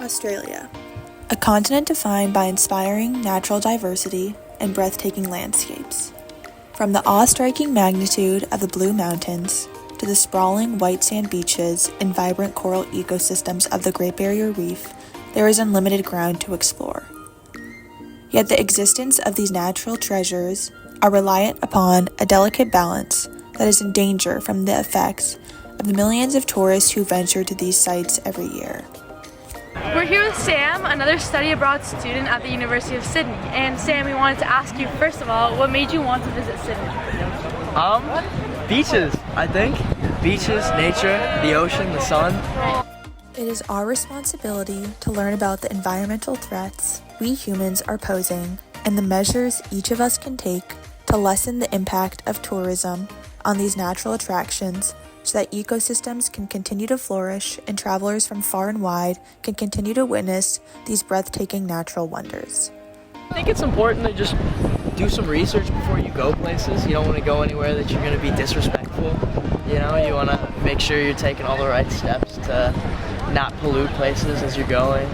Australia, a continent defined by inspiring natural diversity and breathtaking landscapes. From the awe-striking magnitude of the Blue Mountains to the sprawling white sand beaches and vibrant coral ecosystems of the Great Barrier Reef, there is unlimited ground to explore. Yet the existence of these natural treasures are reliant upon a delicate balance that is in danger from the effects of the millions of tourists who venture to these sites every year. We're here with Sam, another study abroad student at the University of Sydney. And Sam, we wanted to ask you, first of all, what made you want to visit Sydney? Beaches, I think. Beaches, nature, the ocean, the sun. It is our responsibility to learn about the environmental threats we humans are posing and the measures each of us can take to lessen the impact of tourism on these natural attractions so that ecosystems can continue to flourish and travelers from far and wide can continue to witness these breathtaking natural wonders. I think it's important to just do some research before you go places. You don't want to go anywhere that you're going to be disrespectful. You want to make sure you're taking all the right steps to not pollute places as you're going,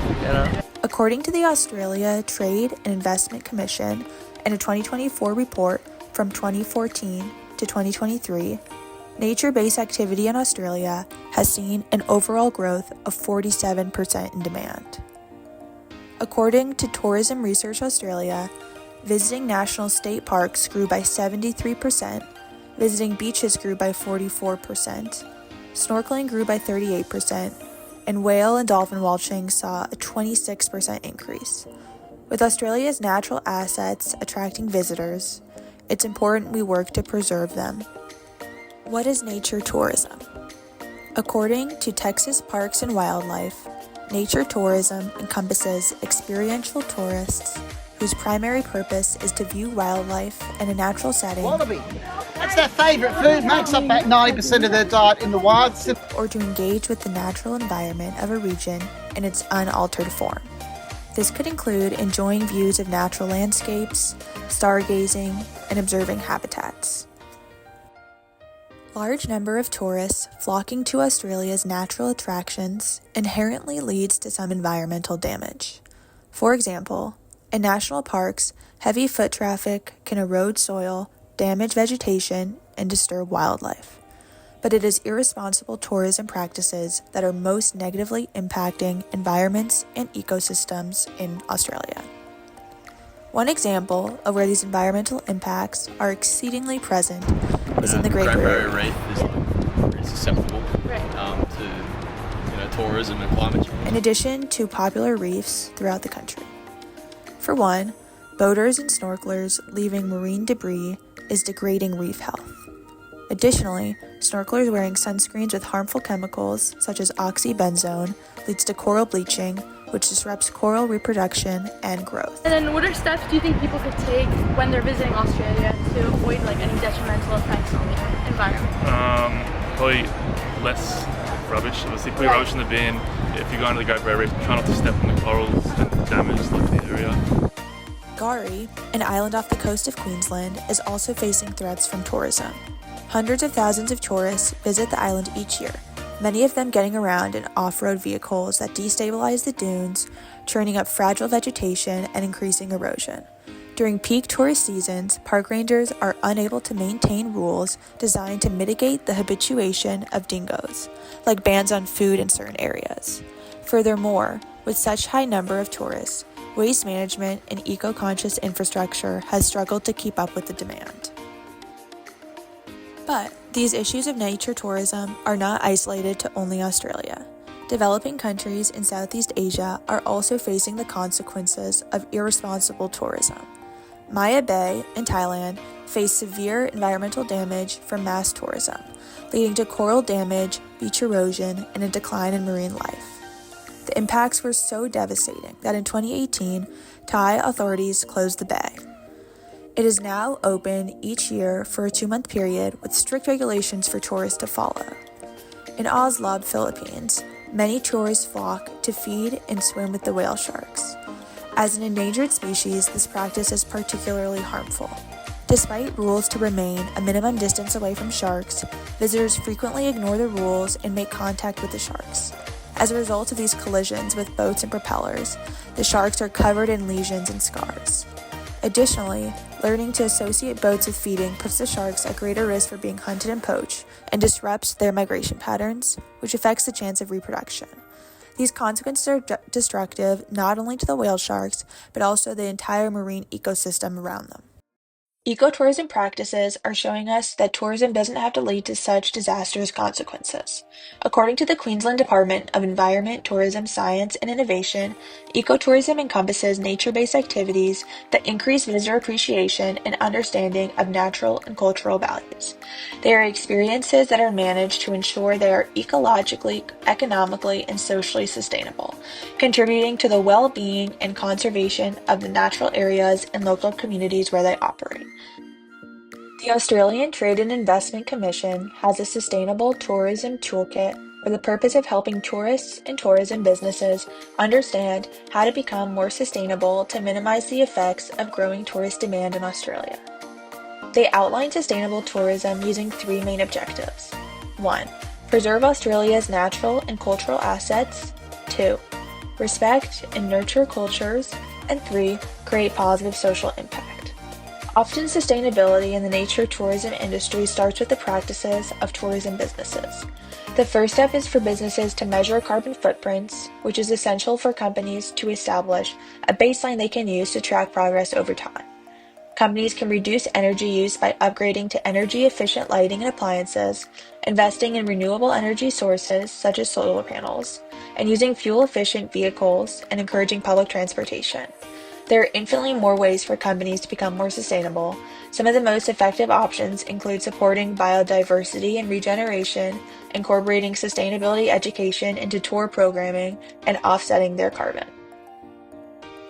According to the Australia Trade and Investment Commission, in a 2024 report from 2014 to 2023, nature-based activity in Australia has seen an overall growth of 47% in demand. According to Tourism Research Australia, visiting national state parks grew by 73%, visiting beaches grew by 44%, snorkeling grew by 38%, and whale and dolphin watching saw a 26% increase. With Australia's natural assets attracting visitors, it's important we work to preserve them. What is nature tourism? According to Texas Parks and Wildlife, nature tourism encompasses experiential tourists whose primary purpose is to view wildlife in a natural setting. Wallaby. That's their favourite food, makes up about 90% of their diet in the wild. Or to engage with the natural environment of a region in its unaltered form. This could include enjoying views of natural landscapes, stargazing, and observing habitats. Large number of tourists flocking to Australia's natural attractions inherently leads to some environmental damage. For example, in national parks, heavy foot traffic can erode soil, damage vegetation, and disturb wildlife. But it is irresponsible tourism practices that are most negatively impacting environments and ecosystems in Australia. One example of where these environmental impacts are exceedingly present is in the Great Barrier Reef. Is susceptible to tourism and climate change. In addition to popular reefs throughout the country. For one, boaters and snorkelers leaving marine debris is degrading reef health. Additionally, snorkelers wearing sunscreens with harmful chemicals such as oxybenzone leads to coral bleaching, which disrupts coral reproduction and growth. And then what are steps do you think people could take when they're visiting Australia to avoid any detrimental effects on the environment? Probably less rubbish. Obviously, put your rubbish in the bin. If you go into the Great Barrier Reef, try not to step on the corals and damage the area. Gari, an island off the coast of Queensland, is also facing threats from tourism. Hundreds of thousands of tourists visit the island each year, many of them getting around in off-road vehicles that destabilize the dunes, churning up fragile vegetation and increasing erosion. During peak tourist seasons, park rangers are unable to maintain rules designed to mitigate the habituation of dingoes, like bans on food in certain areas. Furthermore, with such high number of tourists, waste management and eco-conscious infrastructure has struggled to keep up with the demand. But these issues of nature tourism are not isolated to only Australia. Developing countries in Southeast Asia are also facing the consequences of irresponsible tourism. Maya Bay in Thailand face severe environmental damage from mass tourism, leading to coral damage, beach erosion, and a decline in marine life. The impacts were so devastating that in 2018, Thai authorities closed the bay. It is now open each year for a 2-month period with strict regulations for tourists to follow. In Oslab, Philippines, many tourists flock to feed and swim with the whale sharks. As an endangered species, this practice is particularly harmful. Despite rules to remain a minimum distance away from sharks, visitors frequently ignore the rules and make contact with the sharks. As a result of these collisions with boats and propellers, the sharks are covered in lesions and scars. Additionally, learning to associate boats with feeding puts the sharks at greater risk for being hunted and poached and disrupts their migration patterns, which affects the chance of reproduction. These consequences are destructive not only to the whale sharks, but also the entire marine ecosystem around them. Ecotourism practices are showing us that tourism doesn't have to lead to such disastrous consequences. According to the Queensland Department of Environment, Tourism, Science and Innovation, ecotourism encompasses nature-based activities that increase visitor appreciation and understanding of natural and cultural values. They are experiences that are managed to ensure they are ecologically, economically, and socially sustainable, contributing to the well-being and conservation of the natural areas and local communities where they operate. The Australian Trade and Investment Commission has a Sustainable Tourism Toolkit for the purpose of helping tourists and tourism businesses understand how to become more sustainable to minimize the effects of growing tourist demand in Australia. They outline sustainable tourism using 3 main objectives. 1. Preserve Australia's natural and cultural assets. 2. Respect and nurture cultures. And 3. Create positive social impact. Often sustainability in the nature tourism industry starts with the practices of tourism businesses. The first step is for businesses to measure carbon footprints, which is essential for companies to establish a baseline they can use to track progress over time. Companies can reduce energy use by upgrading to energy-efficient lighting and appliances, investing in renewable energy sources such as solar panels, and using fuel-efficient vehicles and encouraging public transportation. There are infinitely more ways for companies to become more sustainable. Some of the most effective options include supporting biodiversity and regeneration, incorporating sustainability education into tour programming, and offsetting their carbon.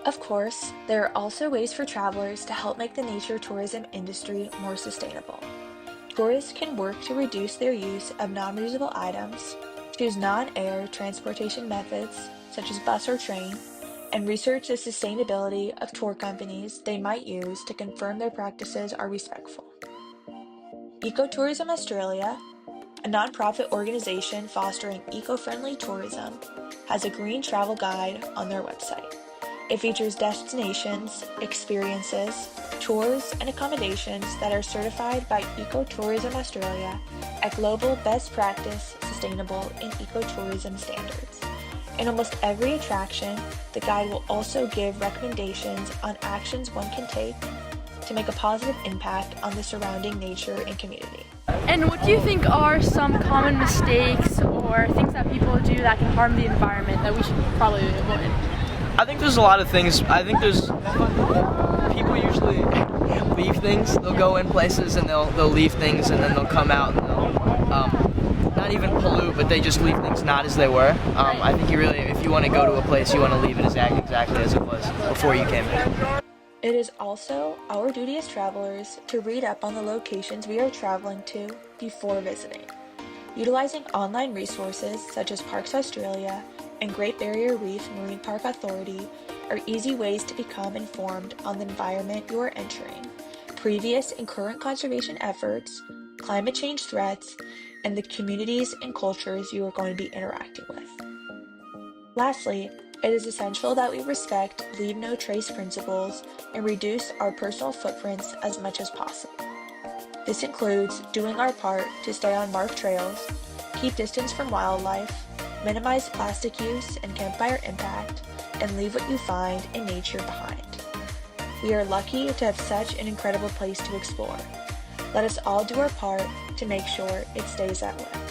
Of course, there are also ways for travelers to help make the nature tourism industry more sustainable. Tourists can work to reduce their use of non-reusable items, choose non-air transportation methods such as bus or train, and research the sustainability of tour companies they might use to confirm their practices are respectful. Ecotourism Australia, a non-profit organization fostering eco-friendly tourism, has a green travel guide on their website. It features destinations, experiences, tours, and accommodations that are certified by Ecotourism Australia at Global Best Practice Sustainable and Ecotourism Standards. In almost every attraction, the guide will also give recommendations on actions one can take to make a positive impact on the surrounding nature and community. And what do you think are some common mistakes or things that people do that can harm the environment that we should probably avoid? I think there's a lot of things. I think there's people usually leave things. They'll go in places and they'll leave things and then they'll come out and they'll not even pollute, but they just leave things not as they were. I think if you want to go to a place, you want to leave it exactly as it was before you came in. It is also our duty as travelers to read up on the locations we are traveling to before visiting. Utilizing online resources such as Parks Australia and Great Barrier Reef Marine Park Authority are easy ways to become informed on the environment you are entering, previous and current conservation efforts, climate change threats, and the communities and cultures you are going to be interacting with. Lastly, it is essential that we respect leave no trace principles and reduce our personal footprints as much as possible. This includes doing our part to stay on marked trails, keep distance from wildlife, minimize plastic use and campfire impact, and leave what you find in nature behind. We are lucky to have such an incredible place to explore. Let us all do our part to make sure it stays that way.